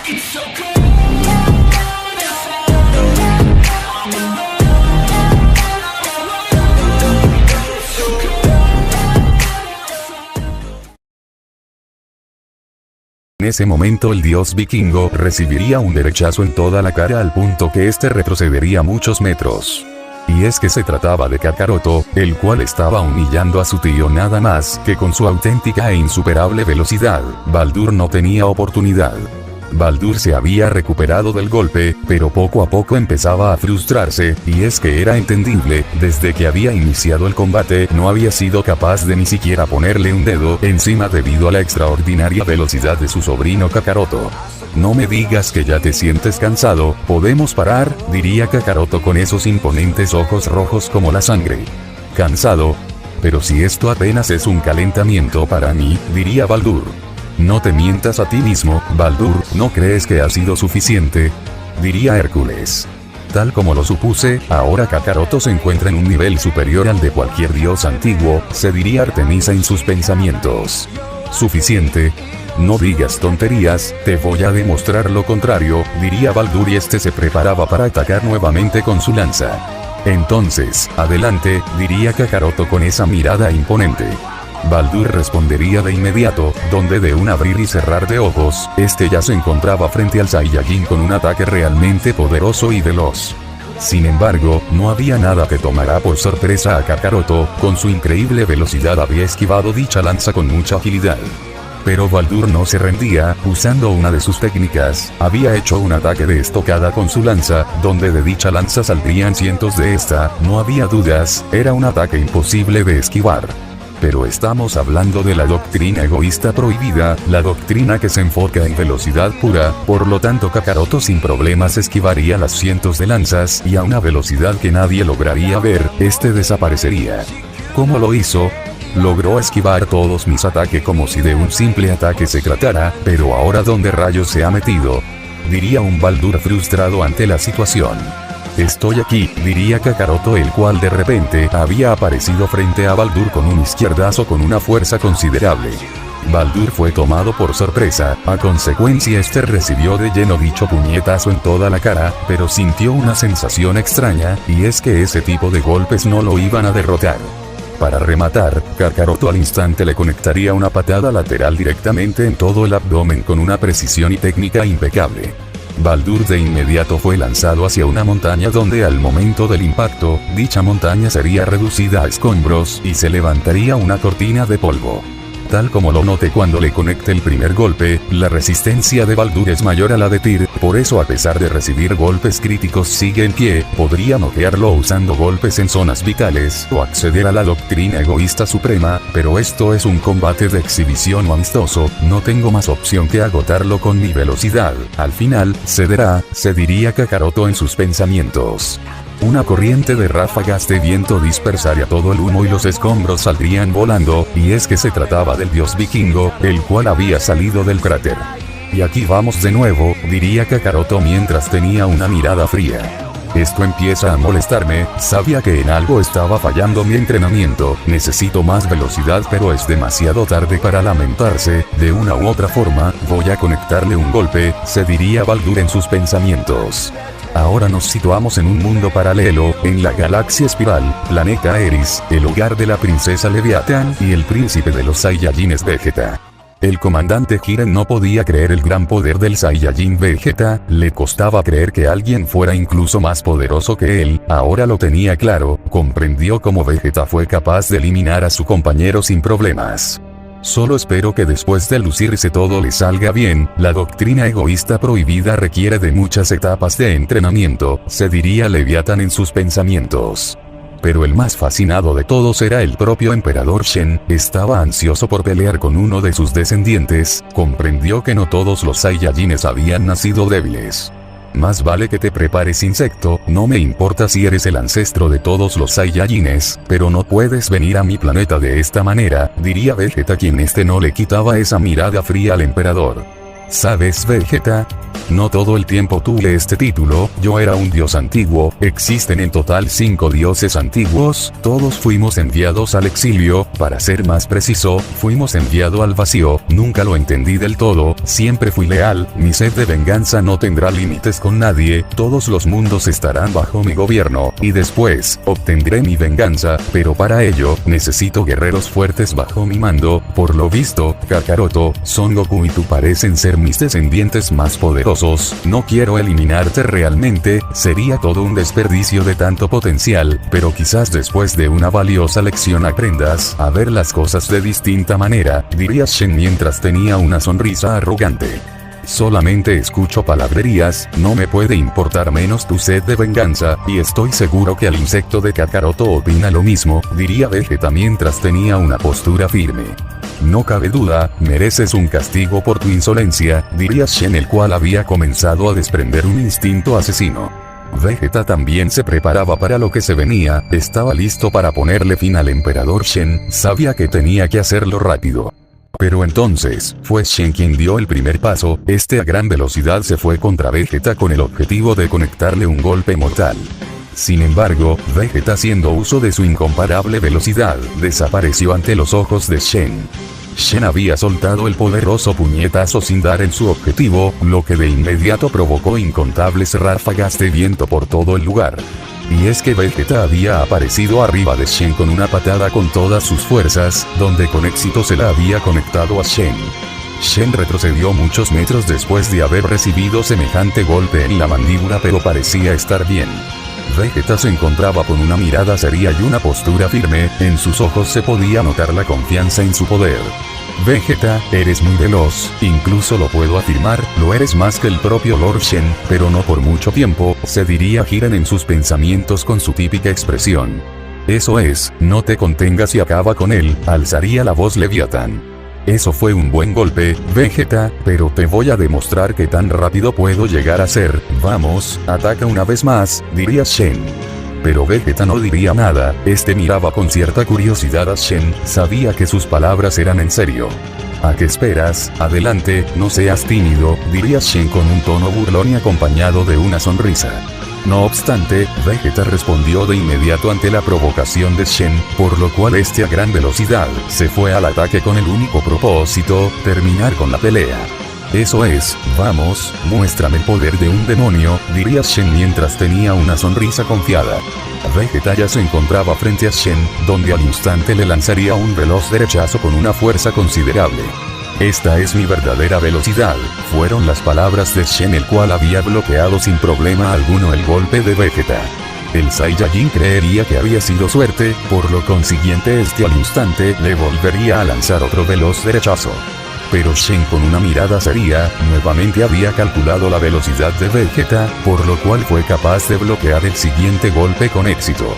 En ese momento el dios vikingo recibiría un derechazo en toda la cara al punto que este retrocedería muchos metros. Y es que se trataba de Kakaroto, el cual estaba humillando a su tío nada más que con su auténtica e insuperable velocidad. Baldur no tenía oportunidad. Baldur se había recuperado del golpe, pero poco a poco empezaba a frustrarse, y es que era entendible, desde que había iniciado el combate no había sido capaz de ni siquiera ponerle un dedo encima debido a la extraordinaria velocidad de su sobrino Kakaroto. No me digas que ya te sientes cansado, ¿podemos parar?, diría Kakaroto con esos imponentes ojos rojos como la sangre. ¿Cansado? Pero si esto apenas es un calentamiento para mí, diría Baldur. No te mientas a ti mismo, Baldur, ¿no crees que ha sido suficiente?, diría Hércules. Tal como lo supuse, ahora Kakaroto se encuentra en un nivel superior al de cualquier dios antiguo, se diría Artemisa en sus pensamientos. ¿Suficiente? No digas tonterías, te voy a demostrar lo contrario, diría Baldur y este se preparaba para atacar nuevamente con su lanza. Entonces, adelante, diría Kakaroto con esa mirada imponente. Baldur respondería de inmediato, donde de un abrir y cerrar de ojos, este ya se encontraba frente al Saiyajin con un ataque realmente poderoso y veloz. Sin embargo, no había nada que tomara por sorpresa a Kakaroto, con su increíble velocidad había esquivado dicha lanza con mucha agilidad. Pero Baldur no se rendía, usando una de sus técnicas, había hecho un ataque de estocada con su lanza, donde de dicha lanza saldrían cientos de esta, no había dudas, era un ataque imposible de esquivar. Pero estamos hablando de la doctrina egoísta prohibida, la doctrina que se enfoca en velocidad pura, por lo tanto Kakaroto sin problemas esquivaría las cientos de lanzas y a una velocidad que nadie lograría ver, este desaparecería. ¿Cómo lo hizo? Logró esquivar todos mis ataques como si de un simple ataque se tratara, pero ahora ¿dónde rayos se ha metido?, diría un Baldur frustrado ante la situación. Estoy aquí, diría Kakaroto el cual de repente había aparecido frente a Baldur con un izquierdazo con una fuerza considerable. Baldur fue tomado por sorpresa, a consecuencia este recibió de lleno dicho puñetazo en toda la cara, pero sintió una sensación extraña, y es que ese tipo de golpes no lo iban a derrotar. Para rematar, Kakaroto al instante le conectaría una patada lateral directamente en todo el abdomen con una precisión y técnica impecable. Baldur de inmediato fue lanzado hacia una montaña donde al momento del impacto, dicha montaña sería reducida a escombros y se levantaría una cortina de polvo. Tal como lo noté cuando le conecté el primer golpe, la resistencia de Baldur es mayor a la de Tyr, por eso a pesar de recibir golpes críticos sigue en pie, podría noquearlo usando golpes en zonas vitales o acceder a la doctrina egoísta suprema, pero esto es un combate de exhibición o amistoso, no tengo más opción que agotarlo con mi velocidad, al final, cederá, se diría Kakaroto en sus pensamientos. Una corriente de ráfagas de viento dispersaría todo el humo y los escombros saldrían volando, y es que se trataba del dios vikingo, el cual había salido del cráter. Y aquí vamos de nuevo, diría Kakaroto mientras tenía una mirada fría. Esto empieza a molestarme, sabía que en algo estaba fallando mi entrenamiento, necesito más velocidad pero es demasiado tarde para lamentarse, de una u otra forma, voy a conectarle un golpe, se diría Baldur en sus pensamientos. Ahora nos situamos en un mundo paralelo, en la galaxia espiral, planeta Eris, el hogar de la princesa Leviatán y el príncipe de los Saiyajines Vegeta. El comandante Jiren no podía creer el gran poder del Saiyajin Vegeta, le costaba creer que alguien fuera incluso más poderoso que él, ahora lo tenía claro, comprendió cómo Vegeta fue capaz de eliminar a su compañero sin problemas. Solo espero que después de lucirse todo le salga bien, la doctrina egoísta prohibida requiere de muchas etapas de entrenamiento, se diría Leviatán en sus pensamientos. Pero el más fascinado de todos era el propio emperador Shen, estaba ansioso por pelear con uno de sus descendientes, comprendió que no todos los Saiyajines habían nacido débiles. Más vale que te prepares insecto, no me importa si eres el ancestro de todos los Saiyajines, pero no puedes venir a mi planeta de esta manera, diría Vegeta quien no le quitaba esa mirada fría al emperador. ¿Sabes, Vegeta? No todo el tiempo tuve este título, yo era un dios antiguo, existen en total 5 dioses antiguos, todos fuimos enviados al exilio, para ser más preciso, fuimos enviados al vacío, nunca lo entendí del todo, siempre fui leal, mi sed de venganza no tendrá límites con nadie, todos los mundos estarán bajo mi gobierno, y después, obtendré mi venganza, pero para ello, necesito guerreros fuertes bajo mi mando, por lo visto, Kakaroto, Son Goku y tú parecen ser mis descendientes más poderosos. No quiero eliminarte realmente, sería todo un desperdicio de tanto potencial, pero quizás después de una valiosa lección aprendas a ver las cosas de distinta manera, diría Shen mientras tenía una sonrisa arrogante. Solamente escucho palabrerías, no me puede importar menos tu sed de venganza, y estoy seguro que el insecto de Kakaroto opina lo mismo, diría Vegeta mientras tenía una postura firme. No cabe duda, mereces un castigo por tu insolencia, diría Shen el cual había comenzado a desprender un instinto asesino. Vegeta también se preparaba para lo que se venía, estaba listo para ponerle fin al emperador Shen, sabía que tenía que hacerlo rápido. Pero entonces, fue Shen quien dio el primer paso, a gran velocidad se fue contra Vegeta con el objetivo de conectarle un golpe mortal. Sin embargo, Vegeta haciendo uso de su incomparable velocidad, desapareció ante los ojos de Shen. Shen había soltado el poderoso puñetazo sin dar en su objetivo, lo que de inmediato provocó incontables ráfagas de viento por todo el lugar. Y es que Vegeta había aparecido arriba de Shen con una patada con todas sus fuerzas, donde con éxito se la había conectado a Shen. Shen retrocedió muchos metros después de haber recibido semejante golpe en la mandíbula, pero parecía estar bien. Vegeta se encontraba con una mirada seria y una postura firme, en sus ojos se podía notar la confianza en su poder. Vegeta, eres muy veloz, incluso lo puedo afirmar, lo eres más que el propio Lord Shen, pero no por mucho tiempo, se diría Jiren en sus pensamientos con su típica expresión. Eso es, no te contengas y acaba con él, alzaría la voz Leviatán. Eso fue un buen golpe, Vegeta, pero te voy a demostrar qué tan rápido puedo llegar a ser, vamos, ataca una vez más, diría Shen. Pero Vegeta no diría nada, miraba con cierta curiosidad a Shen, sabía que sus palabras eran en serio. ¿A qué esperas? Adelante, no seas tímido, diría Shen con un tono burlón y acompañado de una sonrisa. No obstante, Vegeta respondió de inmediato ante la provocación de Shen, por lo cual a gran velocidad, se fue al ataque con el único propósito, terminar con la pelea. Eso es, vamos, muéstrame el poder de un demonio, diría Shen mientras tenía una sonrisa confiada. Vegeta ya se encontraba frente a Shen, donde al instante le lanzaría un veloz derechazo con una fuerza considerable. Esta es mi verdadera velocidad, fueron las palabras de Shen el cual había bloqueado sin problema alguno el golpe de Vegeta. El Saiyajin creería que había sido suerte, por lo consiguiente al instante le volvería a lanzar otro veloz derechazo. Pero Shen con una mirada seria, nuevamente había calculado la velocidad de Vegeta, por lo cual fue capaz de bloquear el siguiente golpe con éxito.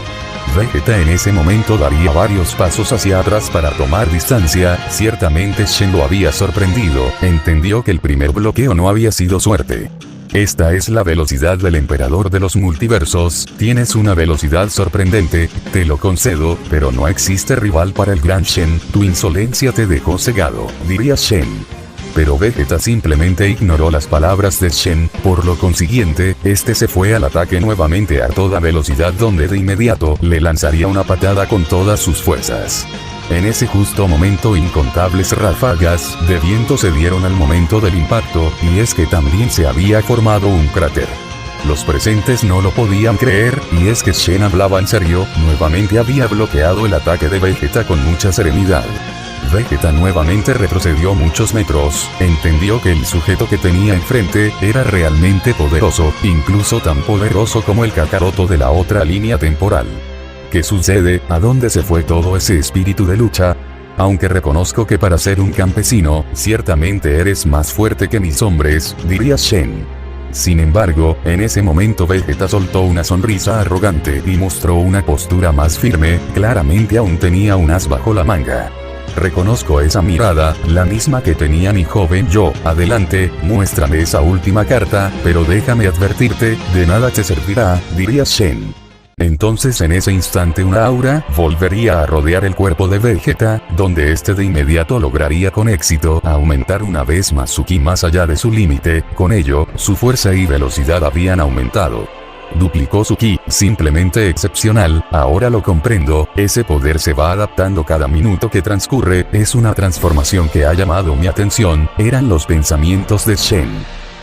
Vegeta en ese momento daría varios pasos hacia atrás para tomar distancia, ciertamente Shen lo había sorprendido, entendió que el primer bloqueo no había sido suerte. Esta es la velocidad del emperador de los multiversos, tienes una velocidad sorprendente, te lo concedo, pero no existe rival para el gran Shen, tu insolencia te dejó cegado, diría Shen. Pero Vegeta simplemente ignoró las palabras de Shen, por lo consiguiente, se fue al ataque nuevamente a toda velocidad donde de inmediato le lanzaría una patada con todas sus fuerzas. En ese justo momento incontables ráfagas de viento se dieron al momento del impacto, y es que también se había formado un cráter. Los presentes no lo podían creer, y es que Shen hablaba en serio, nuevamente había bloqueado el ataque de Vegeta con mucha serenidad. Vegeta nuevamente retrocedió muchos metros, entendió que el sujeto que tenía enfrente era realmente poderoso, incluso tan poderoso como el Kakaroto de la otra línea temporal. ¿Qué sucede? ¿A dónde se fue todo ese espíritu de lucha? Aunque reconozco que para ser un campesino, ciertamente eres más fuerte que mis hombres, diría Shen. Sin embargo, en ese momento Vegeta soltó una sonrisa arrogante y mostró una postura más firme, claramente aún tenía un as bajo la manga. Reconozco esa mirada, la misma que tenía mi joven yo, adelante, muéstrame esa última carta, pero déjame advertirte, de nada te servirá, diría Shen. Entonces en ese instante una aura volvería a rodear el cuerpo de Vegeta, donde este de inmediato lograría con éxito aumentar una vez más su ki más allá de su límite. Con ello, su fuerza y velocidad habían aumentado. Duplicó su ki, simplemente excepcional. Ahora lo comprendo, ese poder se va adaptando cada minuto que transcurre. Es una transformación que ha llamado mi atención. Eran los pensamientos de Shen.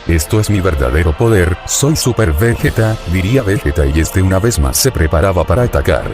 Esto es mi verdadero poder, soy Super Vegeta, diría Vegeta, y este una vez más se preparaba para atacar.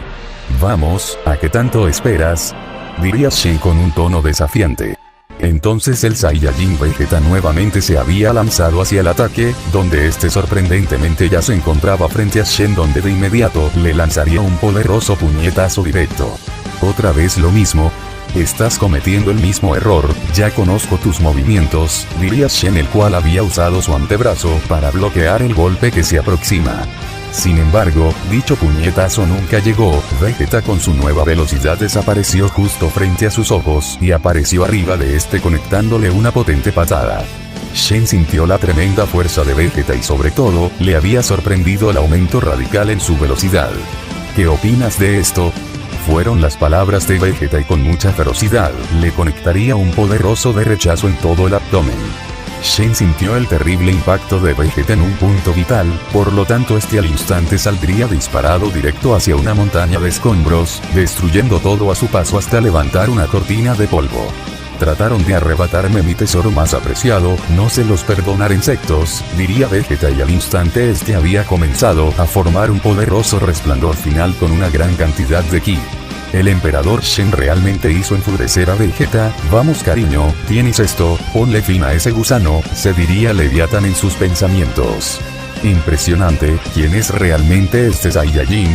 Vamos, ¿a qué tanto esperas?, diría Shen con un tono desafiante. Entonces el Saiyajin Vegeta nuevamente se había lanzado hacia el ataque, donde este sorprendentemente ya se encontraba frente a Shen, donde de inmediato le lanzaría un poderoso puñetazo directo. Otra vez lo mismo. Estás cometiendo el mismo error, ya conozco tus movimientos, diría Shen, el cual había usado su antebrazo para bloquear el golpe que se aproxima. Sin embargo, dicho puñetazo nunca llegó. Vegeta con su nueva velocidad desapareció justo frente a sus ojos y apareció arriba de este conectándole una potente patada. Shen sintió la tremenda fuerza de Vegeta y sobre todo, le había sorprendido el aumento radical en su velocidad. ¿Qué opinas de esto?, fueron las palabras de Vegeta, y con mucha ferocidad, le conectaría un poderoso de rechazo en todo el abdomen. Shen sintió el terrible impacto de Vegeta en un punto vital, por lo tanto este al instante saldría disparado directo hacia una montaña de escombros, destruyendo todo a su paso hasta levantar una cortina de polvo. Trataron de arrebatarme mi tesoro más apreciado, no se los perdonaré, insectos, diría Vegeta, y al instante este había comenzado a formar un poderoso resplandor final con una gran cantidad de ki. El emperador Shen realmente hizo enfurecer a Vegeta. Vamos cariño, tienes esto, ponle fin a ese gusano, se diría Leviatán en sus pensamientos. Impresionante, ¿quién es realmente este Saiyajin?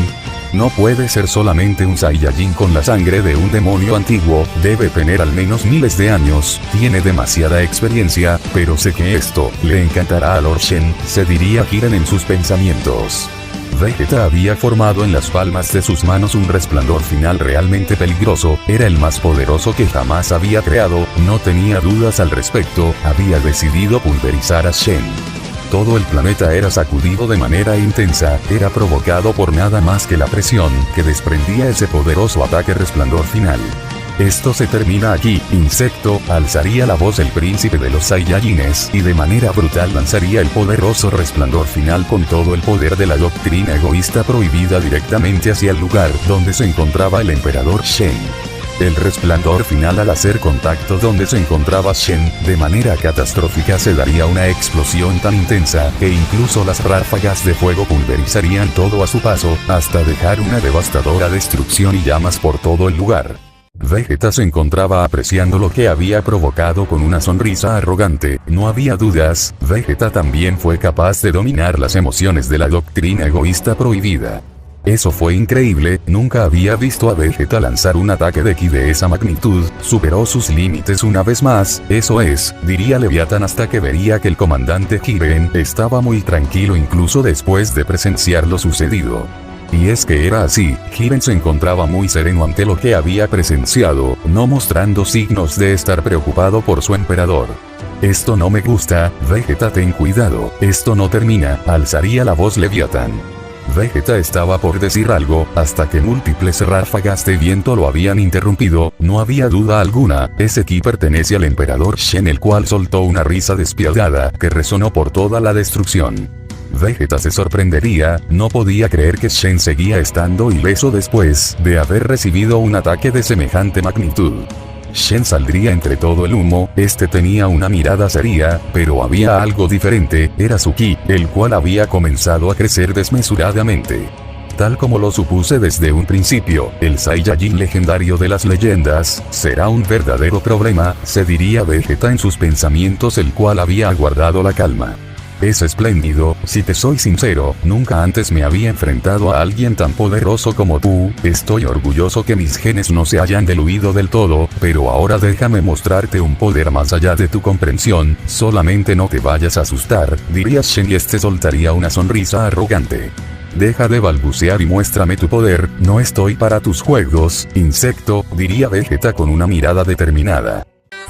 No puede ser solamente un Saiyajin con la sangre de un demonio antiguo, debe tener al menos miles de años, tiene demasiada experiencia, pero sé que esto le encantará a Lord Shen, se diría Jiren en sus pensamientos. Vegeta había formado en las palmas de sus manos un resplandor final realmente peligroso, era el más poderoso que jamás había creado, no tenía dudas al respecto, había decidido pulverizar a Shen. Todo el planeta era sacudido de manera intensa, era provocado por nada más que la presión que desprendía ese poderoso ataque resplandor final. Esto se termina aquí, insecto, alzaría la voz el príncipe de los Saiyajines, y de manera brutal lanzaría el poderoso resplandor final con todo el poder de la doctrina egoísta prohibida directamente hacia el lugar donde se encontraba el emperador Shen. El resplandor final, al hacer contacto donde se encontraba Shen, de manera catastrófica se daría una explosión tan intensa que incluso las ráfagas de fuego pulverizarían todo a su paso, hasta dejar una devastadora destrucción y llamas por todo el lugar. Vegeta se encontraba apreciando lo que había provocado con una sonrisa arrogante, no había dudas, Vegeta también fue capaz de dominar las emociones de la doctrina egoísta prohibida. Eso fue increíble, nunca había visto a Vegeta lanzar un ataque de ki de esa magnitud, superó sus límites una vez más, eso es, diría Leviatán, hasta que vería que el comandante Jiren estaba muy tranquilo incluso después de presenciar lo sucedido. Y es que era así, Jiren se encontraba muy sereno ante lo que había presenciado, no mostrando signos de estar preocupado por su emperador. Esto no me gusta, Vegeta, ten cuidado, esto no termina, alzaría la voz Leviatán. Vegeta estaba por decir algo, hasta que múltiples ráfagas de viento lo habían interrumpido, no había duda alguna, ese ki pertenece al emperador Shen, el cual soltó una risa despiadada que resonó por toda la destrucción. Vegeta se sorprendería, no podía creer que Shen seguía estando ileso después de haber recibido un ataque de semejante magnitud. Shen saldría entre todo el humo, este tenía una mirada seria, pero había algo diferente, era su ki, el cual había comenzado a crecer desmesuradamente. Tal como lo supuse desde un principio, el Saiyajin legendario de las leyendas, será un verdadero problema, se diría Vegeta en sus pensamientos, el cual había aguardado la calma. Es espléndido, si te soy sincero, nunca antes me había enfrentado a alguien tan poderoso como tú, estoy orgulloso que mis genes no se hayan diluido del todo, pero ahora déjame mostrarte un poder más allá de tu comprensión, solamente no te vayas a asustar, diría Shen, y este soltaría una sonrisa arrogante. Deja de balbucear y muéstrame tu poder, no estoy para tus juegos, insecto, diría Vegeta con una mirada determinada.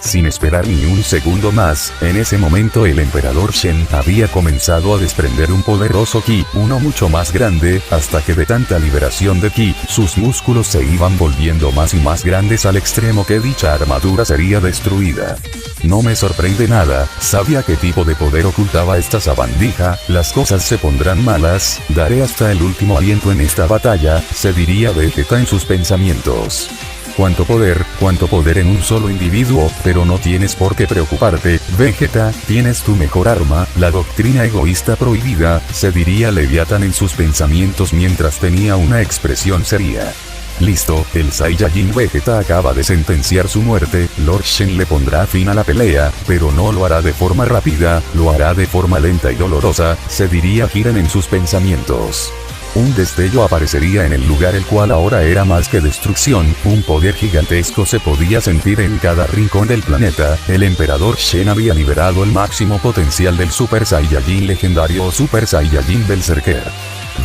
Sin esperar ni un segundo más, en ese momento el emperador Shen había comenzado a desprender un poderoso ki, uno mucho más grande, hasta que de tanta liberación de ki, sus músculos se iban volviendo más y más grandes al extremo que dicha armadura sería destruida. No me sorprende nada, sabía qué tipo de poder ocultaba esta sabandija, las cosas se pondrán malas, daré hasta el último aliento en esta batalla, se diría Vegeta en sus pensamientos. Cuánto poder en un solo individuo, pero no tienes por qué preocuparte, Vegeta, tienes tu mejor arma, la doctrina egoísta prohibida, se diría Leviatán en sus pensamientos mientras tenía una expresión seria. Listo, el Saiyajin Vegeta acaba de sentenciar su muerte, Lord Shen le pondrá fin a la pelea, pero no lo hará de forma rápida, lo hará de forma lenta y dolorosa, se diría Jiren en sus pensamientos. Un destello aparecería en el lugar el cual ahora era más que destrucción, un poder gigantesco se podía sentir en cada rincón del planeta, el emperador Shen había liberado el máximo potencial del Super Saiyajin legendario o Super Saiyajin Berserker.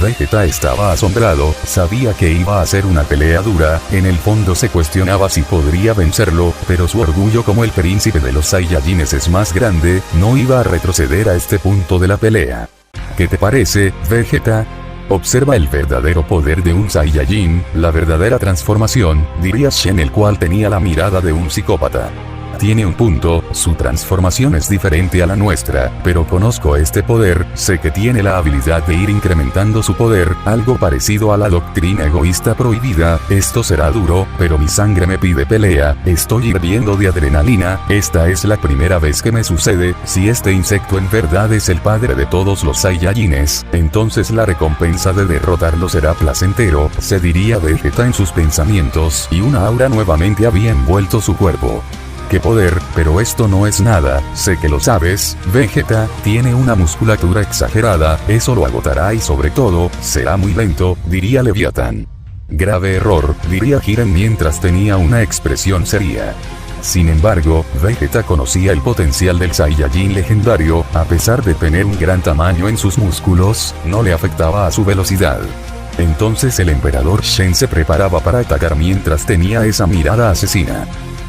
Vegeta estaba asombrado, sabía que iba a ser una pelea dura, en el fondo se cuestionaba si podría vencerlo, pero su orgullo como el príncipe de los Saiyajines es más grande, no iba a retroceder a este punto de la pelea. ¿Qué te parece, Vegeta? Observa el verdadero poder de un Saiyajin, la verdadera transformación, diría Shen el cual tenía la mirada de un psicópata. Tiene un punto, su transformación es diferente a la nuestra, pero conozco este poder, sé que tiene la habilidad de ir incrementando su poder, algo parecido a la doctrina egoísta prohibida, esto será duro, pero mi sangre me pide pelea, estoy hirviendo de adrenalina, esta es la primera vez que me sucede, si este insecto en verdad es el padre de todos los Saiyajines, entonces la recompensa de derrotarlo será placentero, se diría Vegeta en sus pensamientos, y una aura nuevamente había envuelto su cuerpo. ¡Qué poder! Pero esto no es nada, sé que lo sabes, Vegeta, tiene una musculatura exagerada, eso lo agotará y sobre todo, será muy lento, diría Leviatán. Grave error, diría Jiren mientras tenía una expresión seria. Sin embargo, Vegeta conocía el potencial del Saiyajin legendario, a pesar de tener un gran tamaño en sus músculos, no le afectaba a su velocidad. Entonces el emperador Shen se preparaba para atacar mientras tenía esa mirada asesina.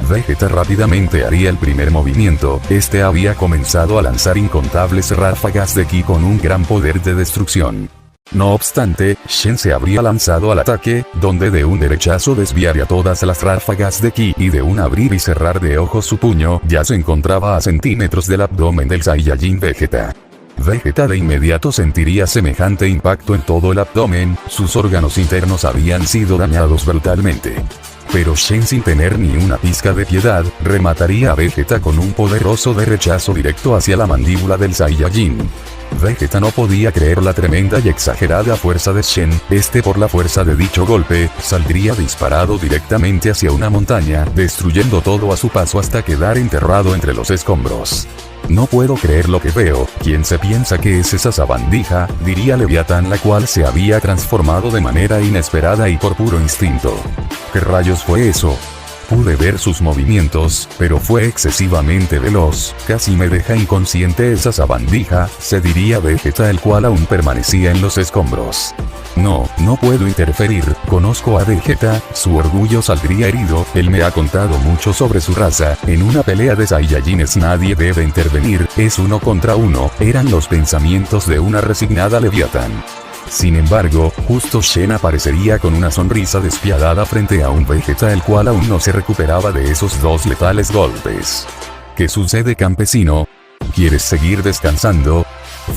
Vegeta rápidamente haría el primer movimiento, este había comenzado a lanzar incontables ráfagas de ki con un gran poder de destrucción. No obstante, Shen se habría lanzado al ataque, donde de un derechazo desviaría todas las ráfagas de ki y de un abrir y cerrar de ojos su puño ya se encontraba a centímetros del abdomen del Saiyajin Vegeta. Vegeta de inmediato sentiría semejante impacto en todo el abdomen, sus órganos internos habían sido dañados brutalmente. Pero Shen sin tener ni una pizca de piedad, remataría a Vegeta con un poderoso rechazo directo hacia la mandíbula del Saiyajin. Vegeta no podía creer la tremenda y exagerada fuerza de Shen, por la fuerza de dicho golpe, saldría disparado directamente hacia una montaña, destruyendo todo a su paso hasta quedar enterrado entre los escombros. No puedo creer lo que veo, ¿quién se piensa que es esa sabandija?, diría Leviatán la cual se había transformado de manera inesperada y por puro instinto. ¿Qué rayos fue eso? Pude ver sus movimientos, pero fue excesivamente veloz, casi me deja inconsciente esa sabandija, se diría Vegeta el cual aún permanecía en los escombros. No puedo interferir, conozco a Vegeta, su orgullo saldría herido, él me ha contado mucho sobre su raza, en una pelea de Saiyajines nadie debe intervenir, es 1 contra 1, eran los pensamientos de una resignada Leviatán. Sin embargo, justo Shen aparecería con una sonrisa despiadada frente a un Vegeta el cual aún no se recuperaba de esos 2 letales golpes. ¿Qué sucede, campesino? ¿Quieres seguir descansando?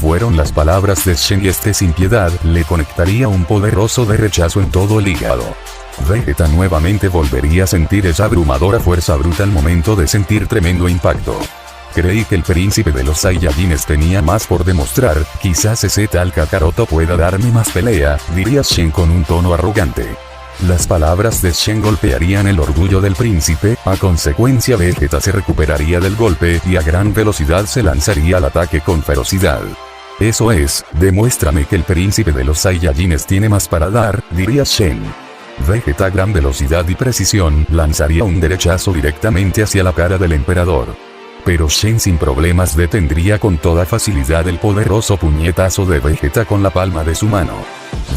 Fueron las palabras de Shen y sin piedad le conectaría un poderoso rechazo en todo el hígado. Vegeta nuevamente volvería a sentir esa abrumadora fuerza bruta al momento de sentir tremendo impacto. Creí que el príncipe de los Saiyajines tenía más por demostrar, quizás ese tal Kakaroto pueda darme más pelea, diría Shen con un tono arrogante. Las palabras de Shen golpearían el orgullo del príncipe, a consecuencia Vegeta se recuperaría del golpe y a gran velocidad se lanzaría al ataque con ferocidad. Eso es, demuéstrame que el príncipe de los Saiyajines tiene más para dar, diría Shen. Vegeta a gran velocidad y precisión lanzaría un derechazo directamente hacia la cara del emperador. Pero Shen sin problemas detendría con toda facilidad el poderoso puñetazo de Vegeta con la palma de su mano.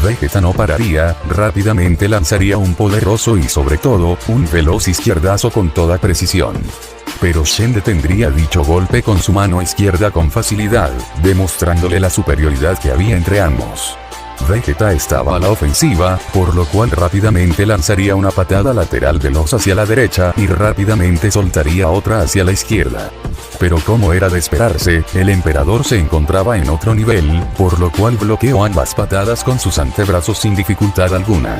Vegeta no pararía, rápidamente lanzaría un poderoso y sobre todo, un veloz izquierdazo con toda precisión. pero Shen detendría dicho golpe con su mano izquierda con facilidad, demostrándole la superioridad que había entre ambos. Vegeta estaba a la ofensiva, por lo cual rápidamente lanzaría una patada lateral veloz hacia la derecha y rápidamente soltaría otra hacia la izquierda. Pero como era de esperarse, el emperador se encontraba en otro nivel, por lo cual bloqueó ambas patadas con sus antebrazos sin dificultad alguna.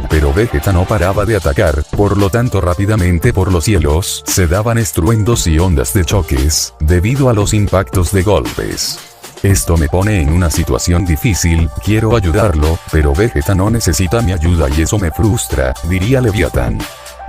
Pero Vegeta no paraba de atacar, por lo tanto rápidamente por los cielos se daban estruendos y ondas de choques, debido a los impactos de golpes. Esto me pone en una situación difícil, quiero ayudarlo, pero Vegeta no necesita mi ayuda y eso me frustra, diría Leviatán.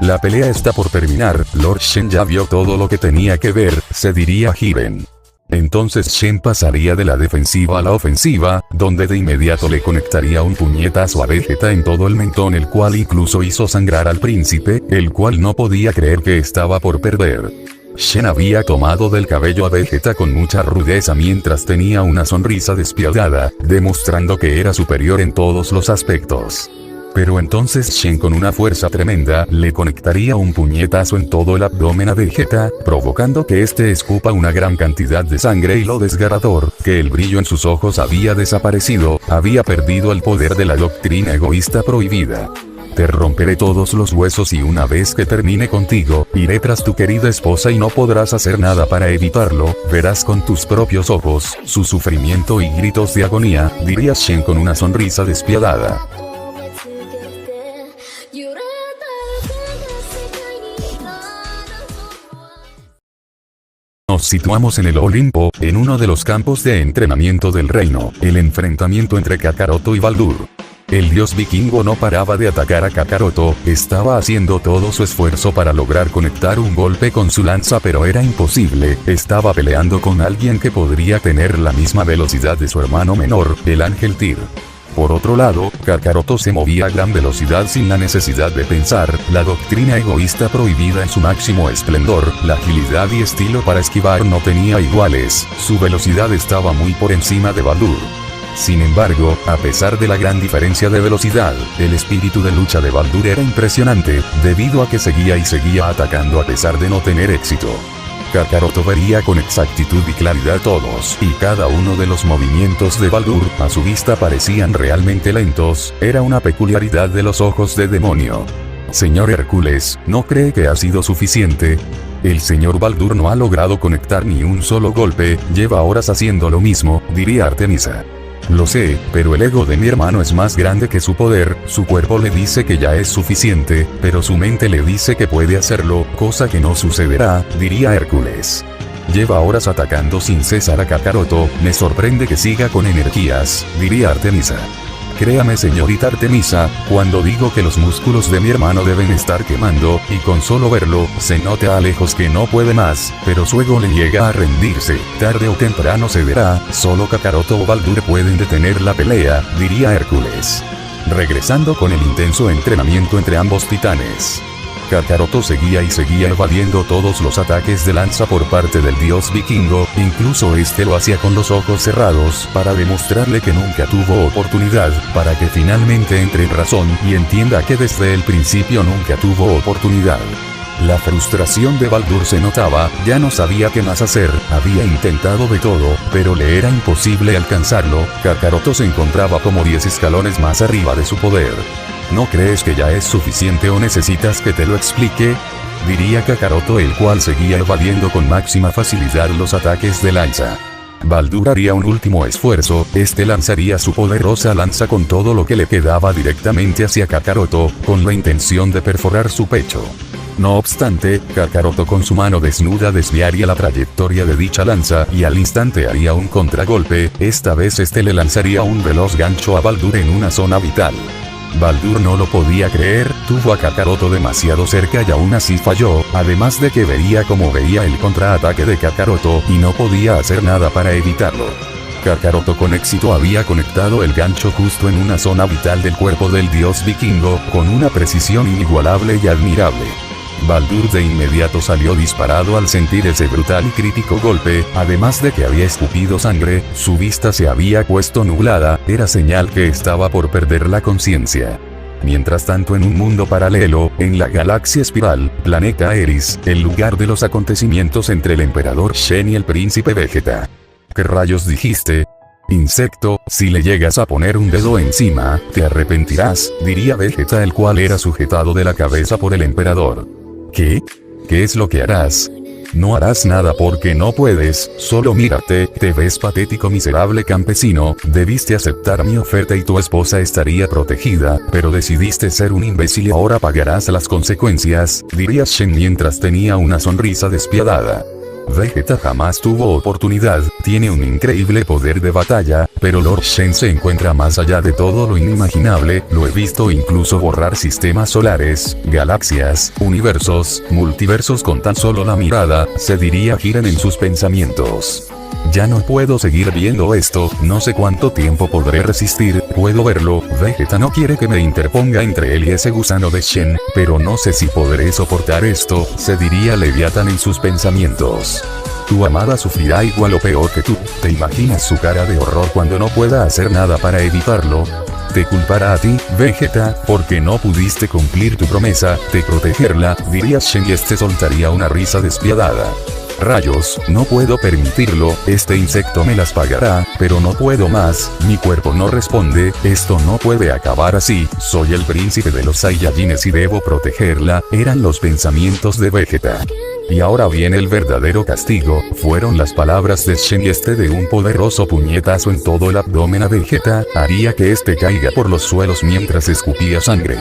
La pelea está por terminar, Lord Shen ya vio todo lo que tenía que ver, se diría Jiren. Entonces Shen pasaría de la defensiva a la ofensiva, donde de inmediato le conectaría un puñetazo a Vegeta en todo el mentón, el cual incluso hizo sangrar al príncipe, el cual no podía creer que estaba por perder. Shen había tomado del cabello a Vegeta con mucha rudeza mientras tenía una sonrisa despiadada, demostrando que era superior en todos los aspectos. Pero entonces Shen con una fuerza tremenda le conectaría un puñetazo en todo el abdomen a Vegeta, provocando que este escupa una gran cantidad de sangre y lo desgarrador, que el brillo en sus ojos había desaparecido, había perdido el poder de la doctrina egoísta prohibida. Te romperé todos los huesos y una vez que termine contigo, iré tras tu querida esposa y no podrás hacer nada para evitarlo, verás con tus propios ojos, su sufrimiento y gritos de agonía, diría Shen con una sonrisa despiadada. Nos situamos en el Olimpo, en uno de los campos de entrenamiento del reino, el enfrentamiento entre Kakaroto y Baldur. El dios vikingo no paraba de atacar a Kakaroto, estaba haciendo todo su esfuerzo para lograr conectar un golpe con su lanza pero era imposible, estaba peleando con alguien que podría tener la misma velocidad de su hermano menor, el Ángel Tyr. Por otro lado, Kakaroto se movía a gran velocidad sin la necesidad de pensar, la doctrina egoísta prohibida en su máximo esplendor, la agilidad y estilo para esquivar no tenía iguales, su velocidad estaba muy por encima de Baldur. Sin embargo, a pesar de la gran diferencia de velocidad, el espíritu de lucha de Baldur era impresionante, debido a que seguía y seguía atacando a pesar de no tener éxito. Kakaroto vería con exactitud y claridad todos y cada uno de los movimientos de Baldur, a su vista parecían realmente lentos, era una peculiaridad de los ojos de demonio. Señor Hércules, ¿no cree que ha sido suficiente? El señor Baldur no ha logrado conectar ni un solo golpe, lleva horas haciendo lo mismo, diría Artemisa. Lo sé, pero el ego de mi hermano es más grande que su poder, su cuerpo le dice que ya es suficiente, pero su mente le dice que puede hacerlo, cosa que no sucederá, diría Hércules. Lleva horas atacando sin cesar a Kakaroto, me sorprende que siga con energías, diría Artemisa. Créame señorita Artemisa, cuando digo que los músculos de mi hermano deben estar quemando, y con solo verlo, se nota a lejos que no puede más, pero su ego le llega a rendirse, tarde o temprano cederá, solo Kakaroto o Baldur pueden detener la pelea, diría Hércules. Regresando con el intenso entrenamiento entre ambos titanes. Kakaroto seguía y seguía evadiendo todos los ataques de lanza por parte del dios vikingo, incluso este lo hacía con los ojos cerrados para demostrarle que nunca tuvo oportunidad, para que finalmente entre en razón y entienda que desde el principio nunca tuvo oportunidad. La frustración de Baldur se notaba, ya no sabía qué más hacer, había intentado de todo, pero le era imposible alcanzarlo, Kakaroto se encontraba como 10 escalones más arriba de su poder. ¿No crees que ya es suficiente o necesitas que te lo explique? Diría Kakaroto, el cual seguía evadiendo con máxima facilidad los ataques de lanza. Baldur haría un último esfuerzo, este lanzaría su poderosa lanza con todo lo que le quedaba directamente hacia Kakaroto, con la intención de perforar su pecho. No obstante, Kakaroto con su mano desnuda desviaría la trayectoria de dicha lanza y al instante haría un contragolpe, esta vez este le lanzaría un veloz gancho a Baldur en una zona vital. Baldur no lo podía creer, tuvo a Kakaroto demasiado cerca y aún así falló, además de que veía como veía el contraataque de Kakaroto y no podía hacer nada para evitarlo. Kakaroto con éxito había conectado el gancho justo en una zona vital del cuerpo del dios vikingo, con una precisión inigualable y admirable. Baldur de inmediato salió disparado al sentir ese brutal y crítico golpe, además de que había escupido sangre, su vista se había puesto nublada, era señal que estaba por perder la conciencia. Mientras tanto, en un mundo paralelo, en la galaxia espiral, planeta Eris, el lugar de los acontecimientos entre el emperador Shen y el príncipe Vegeta. ¿Qué rayos dijiste? Insecto, si le llegas a poner un dedo encima, te arrepentirás, diría Vegeta, el cual era sujetado de la cabeza por el emperador. ¿Qué? ¿Qué es lo que harás? No harás nada porque no puedes, solo mírate, te ves patético, miserable campesino, debiste aceptar mi oferta y tu esposa estaría protegida, pero decidiste ser un imbécil y ahora pagarás las consecuencias, diría Shen mientras tenía una sonrisa despiadada. Vegeta jamás tuvo oportunidad, tiene un increíble poder de batalla, pero Lord Shen se encuentra más allá de todo lo inimaginable, lo he visto incluso borrar sistemas solares, galaxias, universos, multiversos con tan solo la mirada, se diría giran en sus pensamientos. Ya no puedo seguir viendo esto, no sé cuánto tiempo podré resistir, puedo verlo, Vegeta no quiere que me interponga entre él y ese gusano de Shen, pero no sé si podré soportar esto, se diría Leviatán en sus pensamientos. Tu amada sufrirá igual o peor que tú, ¿te imaginas su cara de horror cuando no pueda hacer nada para evitarlo? Te culpará a ti, Vegeta, porque no pudiste cumplir tu promesa, de protegerla, diría Shen y este soltaría una risa despiadada. Rayos, no puedo permitirlo, este insecto me las pagará, pero no puedo más, mi cuerpo no responde, esto no puede acabar así, soy el príncipe de los Saiyajines y debo protegerla, eran los pensamientos de Vegeta. Y ahora viene el verdadero castigo, fueron las palabras de Shen y este de un poderoso puñetazo en todo el abdomen a Vegeta, haría que este caiga por los suelos mientras escupía sangre.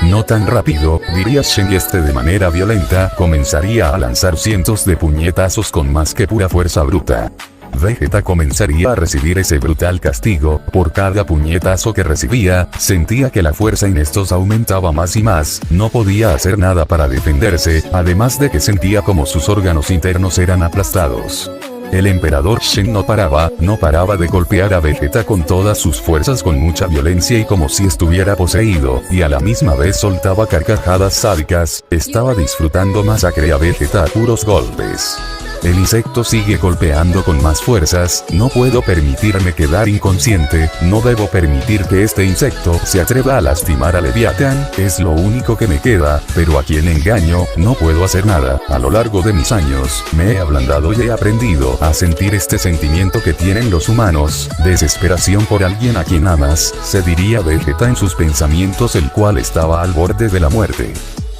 No tan rápido, diría Shen y este de manera violenta, comenzaría a lanzar cientos de puñetazos con más que pura fuerza bruta. Vegeta comenzaría a recibir ese brutal castigo, por cada puñetazo que recibía, sentía que la fuerza en estos aumentaba más y más, no podía hacer nada para defenderse, además de que sentía como sus órganos internos eran aplastados. El emperador Shen no paraba de golpear a Vegeta con todas sus fuerzas con mucha violencia y como si estuviera poseído, y a la misma vez soltaba carcajadas sádicas, estaba disfrutando masacre a Vegeta a puros golpes. El insecto sigue golpeando con más fuerzas, no puedo permitirme quedar inconsciente, no debo permitir que este insecto se atreva a lastimar a Leviatán, es lo único que me queda, pero a quien engaño, no puedo hacer nada, a lo largo de mis años, me he ablandado y he aprendido a sentir este sentimiento que tienen los humanos, desesperación por alguien a quien amas, se diría Vegeta en sus pensamientos el cual estaba al borde de la muerte.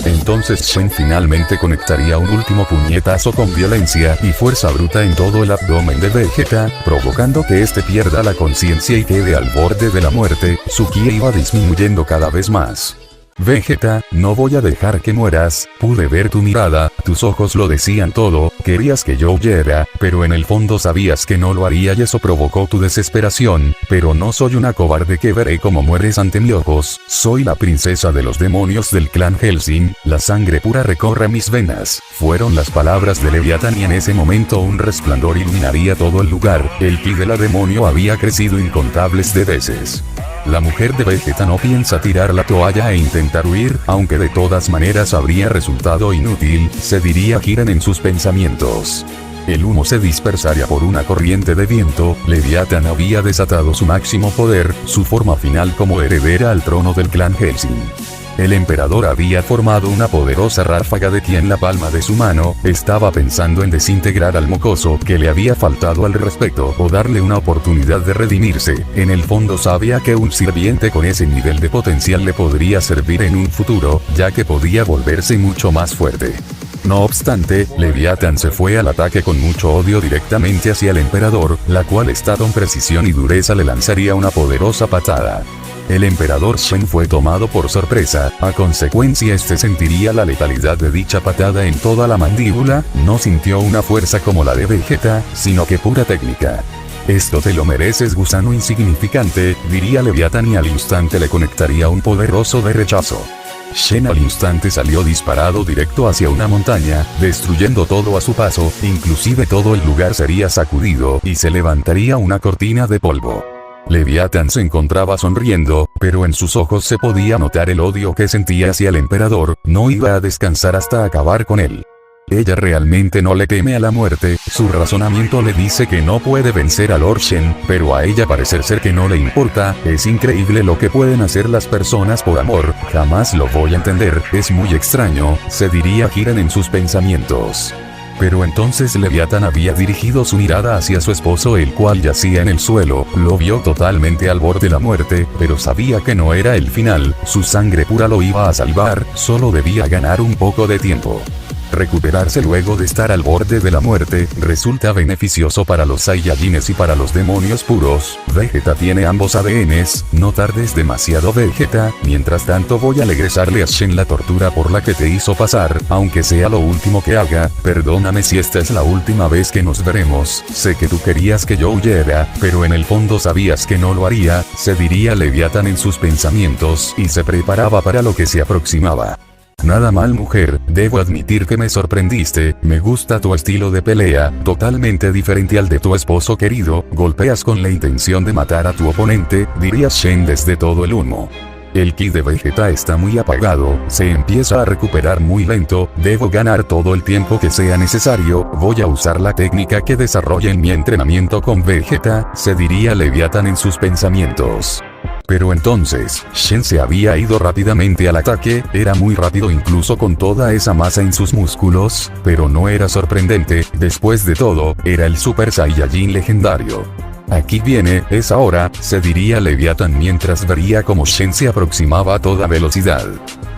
Entonces Shen finalmente conectaría un último puñetazo con violencia y fuerza bruta en todo el abdomen de Vegeta, provocando que este pierda la conciencia y quede al borde de la muerte, su ki iba disminuyendo cada vez más. Vegeta, no voy a dejar que mueras, pude ver tu mirada, tus ojos lo decían todo, querías que yo huyera, pero en el fondo sabías que no lo haría y eso provocó tu desesperación, pero no soy una cobarde que veré cómo mueres ante mis ojos, soy la princesa de los demonios del clan Hellsing, la sangre pura recorre mis venas, fueron las palabras de Leviatán y en ese momento un resplandor iluminaría todo el lugar, el ki de la demonio había crecido incontables de veces. La mujer de Vegeta no piensa tirar la toalla e intentar huir, aunque de todas maneras habría resultado inútil, se diría giran en sus pensamientos. El humo se dispersaría por una corriente de viento, Leviatán había desatado su máximo poder, su forma final como heredera al trono del clan Hellsing. El emperador había formado una poderosa ráfaga de ki en la palma de su mano, estaba pensando en desintegrar al mocoso que le había faltado al respeto o darle una oportunidad de redimirse, en el fondo sabía que un sirviente con ese nivel de potencial le podría servir en un futuro, ya que podía volverse mucho más fuerte. No obstante, Leviatán se fue al ataque con mucho odio directamente hacia el emperador, la cual con precisión y dureza le lanzaría una poderosa patada. El emperador Shen fue tomado por sorpresa, a consecuencia este sentiría la letalidad de dicha patada en toda la mandíbula, no sintió una fuerza como la de Vegeta, sino que pura técnica. Esto te lo mereces, gusano insignificante, diría Leviatán y al instante le conectaría un poderoso de rechazo. Shen al instante salió disparado directo hacia una montaña, destruyendo todo a su paso, inclusive todo el lugar sería sacudido y se levantaría una cortina de polvo. Leviatán se encontraba sonriendo, pero en sus ojos se podía notar el odio que sentía hacia el emperador, no iba a descansar hasta acabar con él. Ella realmente no le teme a la muerte, su razonamiento le dice que no puede vencer a Lord Shen, pero a ella parece ser que no le importa. Es increíble lo que pueden hacer las personas por amor, jamás lo voy a entender, es muy extraño, se diría Hiran en sus pensamientos. Pero entonces Leviatán había dirigido su mirada hacia su esposo, el cual yacía en el suelo, lo vio totalmente al borde de la muerte, pero sabía que no era el final, su sangre pura lo iba a salvar, solo debía ganar un poco de tiempo. Recuperarse luego de estar al borde de la muerte, resulta beneficioso para los Saiyajines y para los demonios puros. Vegeta tiene ambos ADNs, no tardes demasiado Vegeta, mientras tanto voy a regresarle a Shen la tortura por la que te hizo pasar, aunque sea lo último que haga, perdóname si esta es la última vez que nos veremos, sé que tú querías que yo huyera, pero en el fondo sabías que no lo haría, se diría Leviatán en sus pensamientos y se preparaba para lo que se aproximaba. Nada mal mujer, debo admitir que me sorprendiste, me gusta tu estilo de pelea, totalmente diferente al de tu esposo querido, golpeas con la intención de matar a tu oponente, diría Shen desde todo el humo. El ki de Vegeta está muy apagado, se empieza a recuperar muy lento, debo ganar todo el tiempo que sea necesario, voy a usar la técnica que desarrollé en mi entrenamiento con Vegeta, se diría Leviatán en sus pensamientos. Pero entonces, Shen se había ido rápidamente al ataque, era muy rápido incluso con toda esa masa en sus músculos, pero no era sorprendente, después de todo, era el Super Saiyajin legendario. Aquí viene, es ahora, se diría Leviatán mientras vería como Shen se aproximaba a toda velocidad.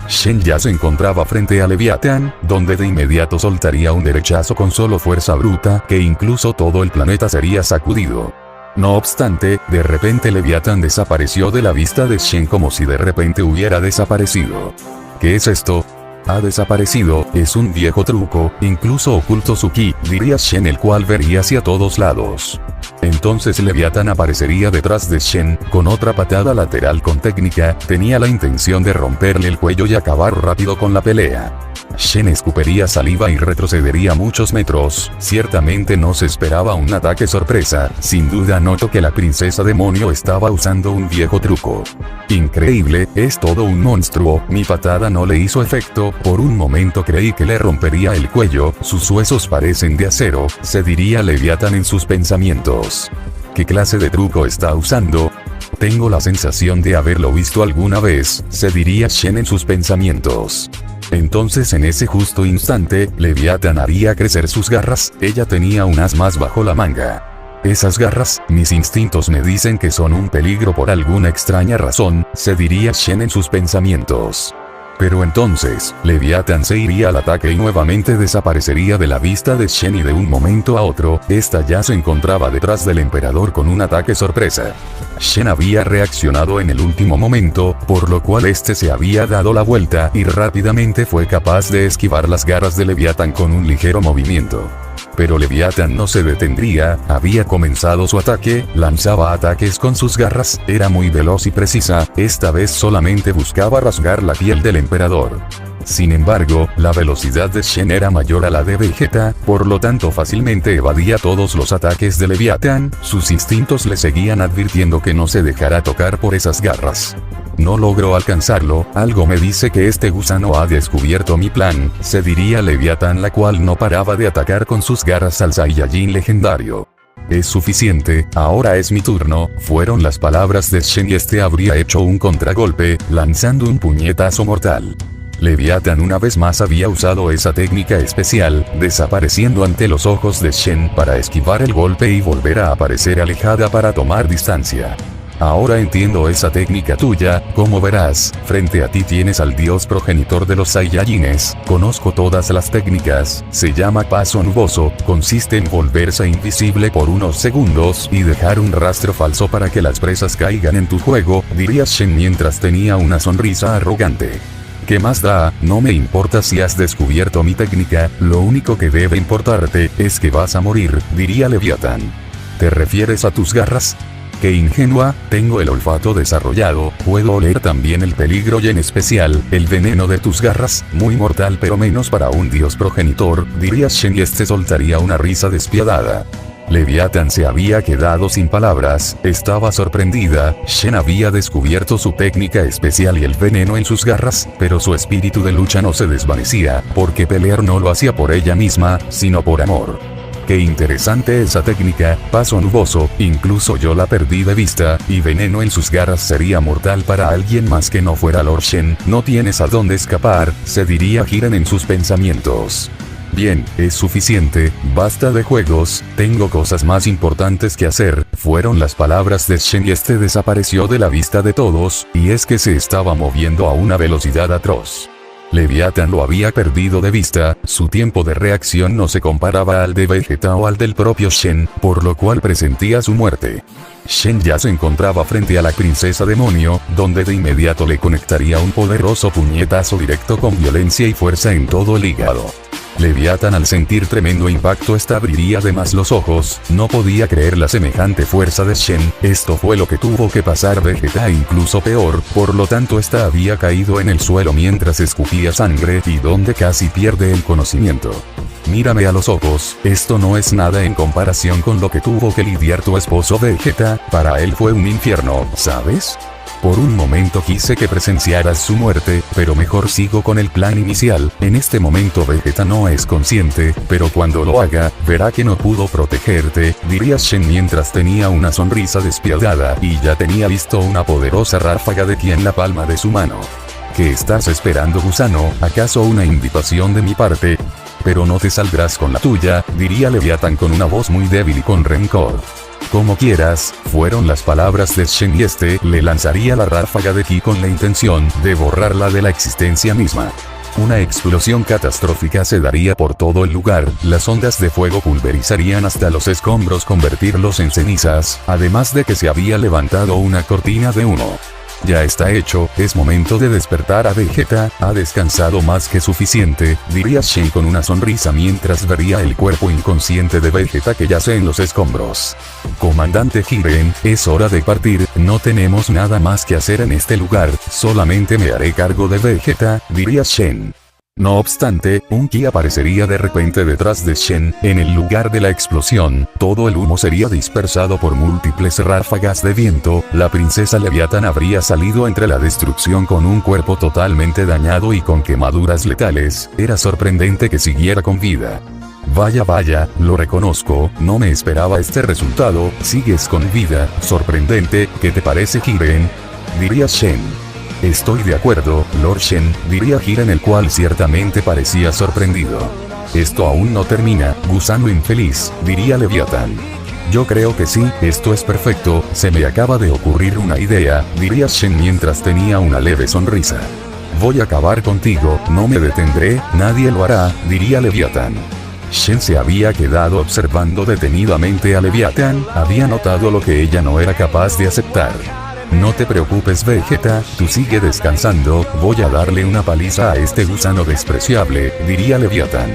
Shen ya se encontraba frente a Leviatán, donde de inmediato soltaría un derechazo con solo fuerza bruta, que incluso todo el planeta sería sacudido. No obstante, de repente Leviatán desapareció de la vista de Shen como si de repente hubiera desaparecido. ¿Qué es esto? Ha desaparecido, es un viejo truco, incluso oculto su ki, diría Shen, el cual vería hacia todos lados. Entonces Leviatán aparecería detrás de Shen, con otra patada lateral con técnica, tenía la intención de romperle el cuello y acabar rápido con la pelea. Shen escupiría saliva y retrocedería muchos metros, ciertamente no se esperaba un ataque sorpresa, sin duda notó que la princesa demonio estaba usando un viejo truco. Increíble, es todo un monstruo, mi patada no le hizo efecto, por un momento creí que le rompería el cuello, sus huesos parecen de acero, se diría Leviatán en sus pensamientos. ¿Qué clase de truco está usando? Tengo la sensación de haberlo visto alguna vez, se diría Shen en sus pensamientos. Entonces en ese justo instante, Leviatán haría crecer sus garras, ella tenía un as más bajo la manga. Esas garras, mis instintos me dicen que son un peligro por alguna extraña razón, se diría Shen en sus pensamientos. Pero entonces, Leviatán se iría al ataque y nuevamente desaparecería de la vista de Shen y de un momento a otro, esta ya se encontraba detrás del emperador con un ataque sorpresa. Shen había reaccionado en el último momento, por lo cual este se había dado la vuelta y rápidamente fue capaz de esquivar las garras de Leviatán con un ligero movimiento. Pero Leviatán no se detendría, había comenzado su ataque, lanzaba ataques con sus garras, era muy veloz y precisa, esta vez solamente buscaba rasgar la piel del emperador. Sin embargo, la velocidad de Shen era mayor a la de Vegeta, por lo tanto fácilmente evadía todos los ataques de Leviatán, sus instintos le seguían advirtiendo que no se dejara tocar por esas garras. No logro alcanzarlo, algo me dice que este gusano ha descubierto mi plan, se diría Leviatán, la cual no paraba de atacar con sus garras al Saiyajin legendario. Es suficiente, ahora es mi turno, fueron las palabras de Shen y este habría hecho un contragolpe, lanzando un puñetazo mortal. Leviatán una vez más había usado esa técnica especial, desapareciendo ante los ojos de Shen para esquivar el golpe y volver a aparecer alejada para tomar distancia. Ahora entiendo esa técnica tuya, como verás, frente a ti tienes al dios progenitor de los Saiyajines, conozco todas las técnicas, se llama paso nuboso, consiste en volverse invisible por unos segundos y dejar un rastro falso para que las presas caigan en tu juego, diría Shen mientras tenía una sonrisa arrogante. ¿Qué más da? No me importa si has descubierto mi técnica, lo único que debe importarte es que vas a morir, diría Leviatán. ¿Te refieres a tus garras? Qué ingenua, tengo el olfato desarrollado, puedo oler también el peligro y en especial, el veneno de tus garras, muy mortal pero menos para un dios progenitor, diría Shen y este soltaría una risa despiadada. Leviatán se había quedado sin palabras, estaba sorprendida. Shen había descubierto su técnica especial y el veneno en sus garras, pero su espíritu de lucha no se desvanecía, porque pelear no lo hacía por ella misma, sino por amor. Qué interesante esa técnica, paso nuboso, incluso yo la perdí de vista, y veneno en sus garras sería mortal para alguien más que no fuera Lord Shen. No tienes a dónde escapar, se diría Jiren en sus pensamientos. Bien, es suficiente, basta de juegos, tengo cosas más importantes que hacer, fueron las palabras de Shen y este desapareció de la vista de todos, y es que se estaba moviendo a una velocidad atroz. Leviatán lo había perdido de vista, su tiempo de reacción no se comparaba al de Vegeta o al del propio Shen, por lo cual presentía su muerte. Shen ya se encontraba frente a la princesa demonio, donde de inmediato le conectaría un poderoso puñetazo directo con violencia y fuerza en todo el hígado. Leviatán al sentir tremendo impacto abriría de más los ojos, no podía creer la semejante fuerza de Shen, esto fue lo que tuvo que pasar Vegeta e incluso peor, por lo tanto había caído en el suelo mientras escupía sangre y donde casi pierde el conocimiento. Mírame a los ojos, esto no es nada en comparación con lo que tuvo que lidiar tu esposo Vegeta, para él fue un infierno, ¿sabes? Por un momento quise que presenciaras su muerte, pero mejor sigo con el plan inicial. En este momento Vegeta no es consciente, pero cuando lo haga, verá que no pudo protegerte, diría Shen mientras tenía una sonrisa despiadada y ya tenía listo una poderosa ráfaga de ki en la palma de su mano. ¿Qué estás esperando, gusano? ¿Acaso una invitación de mi parte? Pero no te saldrás con la tuya, diría Leviatán con una voz muy débil y con rencor. Como quieras, fueron las palabras de Shen y le lanzaría la ráfaga de ki con la intención de borrarla de la existencia misma. Una explosión catastrófica se daría por todo el lugar, las ondas de fuego pulverizarían hasta los escombros convertirlos en cenizas, además de que se había levantado una cortina de humo. Ya está hecho, es momento de despertar a Vegeta, ha descansado más que suficiente, diría Shen con una sonrisa mientras vería el cuerpo inconsciente de Vegeta que yace en los escombros. Comandante Jiren, es hora de partir, no tenemos nada más que hacer en este lugar, solamente me haré cargo de Vegeta, diría Shen. No obstante, un ki aparecería de repente detrás de Shen, en el lugar de la explosión, todo el humo sería dispersado por múltiples ráfagas de viento, la princesa Leviatán habría salido entre la destrucción con un cuerpo totalmente dañado y con quemaduras letales, era sorprendente que siguiera con vida. Vaya, lo reconozco, no me esperaba este resultado, sigues con vida, sorprendente, ¿qué te parece, Jiren? Diría Shen. Estoy de acuerdo, Lord Shen, diría Jiren, el cual ciertamente parecía sorprendido. Esto aún no termina, gusano infeliz, diría Leviatán. Yo creo que sí, esto es perfecto, se me acaba de ocurrir una idea, diría Shen mientras tenía una leve sonrisa. Voy a acabar contigo, no me detendré, nadie lo hará, diría Leviatán. Shen se había quedado observando detenidamente a Leviatán, había notado lo que ella no era capaz de aceptar. No te preocupes, Vegeta, tú sigue descansando, voy a darle una paliza a este gusano despreciable, diría Leviatán.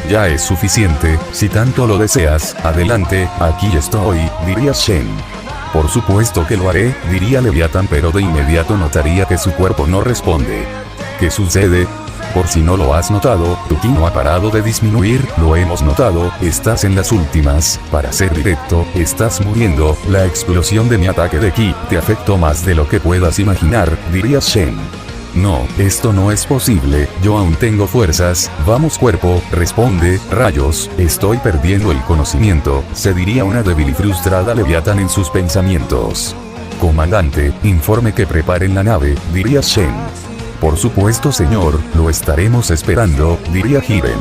Ya es suficiente, si tanto lo deseas, adelante, aquí estoy, diría Shen. Por supuesto que lo haré, diría Leviatán, pero de inmediato notaría que su cuerpo no responde. ¿Qué sucede? Por si no lo has notado, tu ki no ha parado de disminuir, lo hemos notado, estás en las últimas, para ser directo, estás muriendo, la explosión de mi ataque de ki te afectó más de lo que puedas imaginar, diría Shen. No, esto no es posible, yo aún tengo fuerzas, vamos cuerpo, responde, rayos, estoy perdiendo el conocimiento, se diría una débil y frustrada Leviatán en sus pensamientos. Comandante, informe que preparen la nave, diría Shen. Por supuesto, señor, lo estaremos esperando, diría Jiren.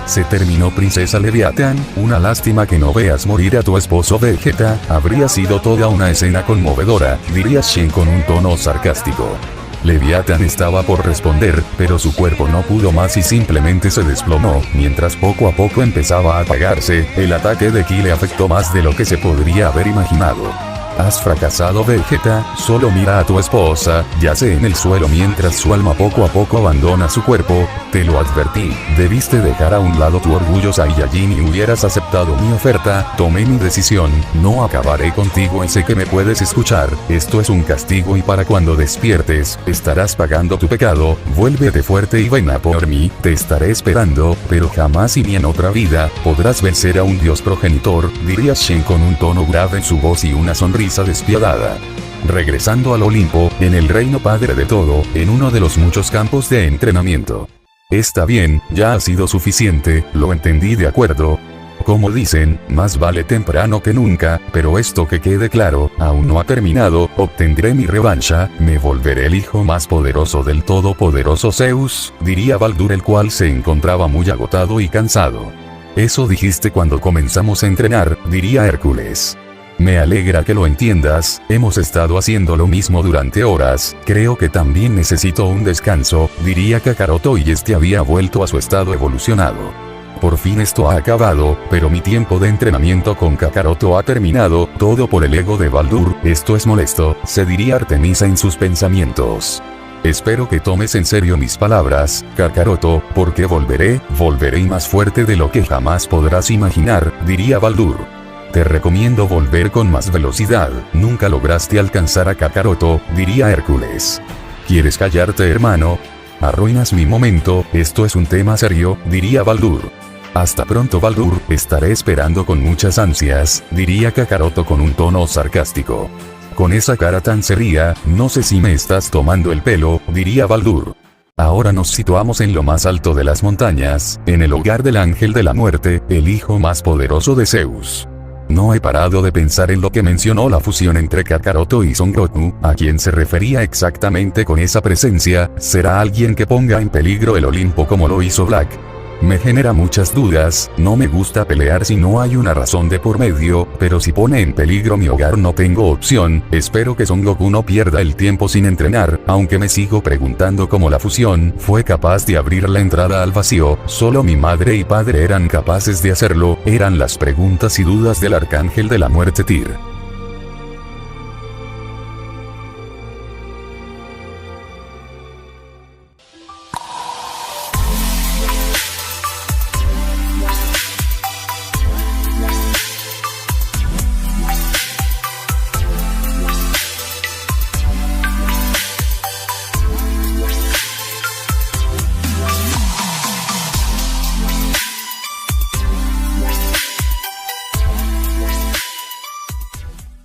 Se terminó, princesa Leviatán, una lástima que no veas morir a tu esposo Vegeta, habría sido toda una escena conmovedora, diría Shen con un tono sarcástico. Leviatán estaba por responder, pero su cuerpo no pudo más y simplemente se desplomó, mientras poco a poco empezaba a apagarse, el ataque de ki le afectó más de lo que se podría haber imaginado. Has fracasado, Vegeta, solo mira a tu esposa, yace en el suelo mientras su alma poco a poco abandona su cuerpo. Te lo advertí, debiste dejar a un lado tu orgullo Saiyajin y hubieras aceptado mi oferta. Tomé mi decisión, no acabaré contigo y sé que me puedes escuchar. Esto es un castigo y para cuando despiertes, estarás pagando tu pecado. Vuélvete fuerte y ven a por mí, te estaré esperando, pero jamás y ni en otra vida, podrás vencer a un dios progenitor, diría Shen con un tono grave en su voz y una sonrisa despiadada. Regresando al Olimpo, en el reino padre de todo, en uno de los muchos campos de entrenamiento. Está bien, ya ha sido suficiente, lo entendí, de acuerdo. Como dicen, más vale temprano que nunca, pero esto que quede claro, aún no ha terminado. Obtendré mi revancha, me volveré el hijo más poderoso del todopoderoso Zeus, diría Baldur, el cual se encontraba muy agotado y cansado. Eso dijiste cuando comenzamos a entrenar, diría Hércules. Me alegra que lo entiendas, hemos estado haciendo lo mismo durante horas, creo que también necesito un descanso, diría Kakaroto, y este había vuelto a su estado evolucionado. Por fin esto ha acabado, pero mi tiempo de entrenamiento con Kakaroto ha terminado, todo por el ego de Baldur, esto es molesto, se diría Artemisa en sus pensamientos. Espero que tomes en serio mis palabras, Kakaroto, porque volveré y más fuerte de lo que jamás podrás imaginar, diría Baldur. Te recomiendo volver con más velocidad, nunca lograste alcanzar a Kakaroto, diría Hércules. ¿Quieres callarte, hermano? Arruinas mi momento, esto es un tema serio, diría Baldur. Hasta pronto, Baldur, estaré esperando con muchas ansias, diría Kakaroto con un tono sarcástico. Con esa cara tan seria, no sé si me estás tomando el pelo, diría Baldur. Ahora nos situamos en lo más alto de las montañas, en el hogar del Ángel de la Muerte, el hijo más poderoso de Zeus. No he parado de pensar en lo que mencionó la fusión entre Kakaroto y Son Goku, a quien se refería exactamente con esa presencia. ¿Será alguien que ponga en peligro el Olimpo como lo hizo Black? Me genera muchas dudas, no me gusta pelear si no hay una razón de por medio, pero si pone en peligro mi hogar no tengo opción. Espero que Son Goku no pierda el tiempo sin entrenar, aunque me sigo preguntando cómo la fusión fue capaz de abrir la entrada al vacío. Solo mi madre y padre eran capaces de hacerlo, eran las preguntas y dudas del Arcángel de la Muerte Tyr.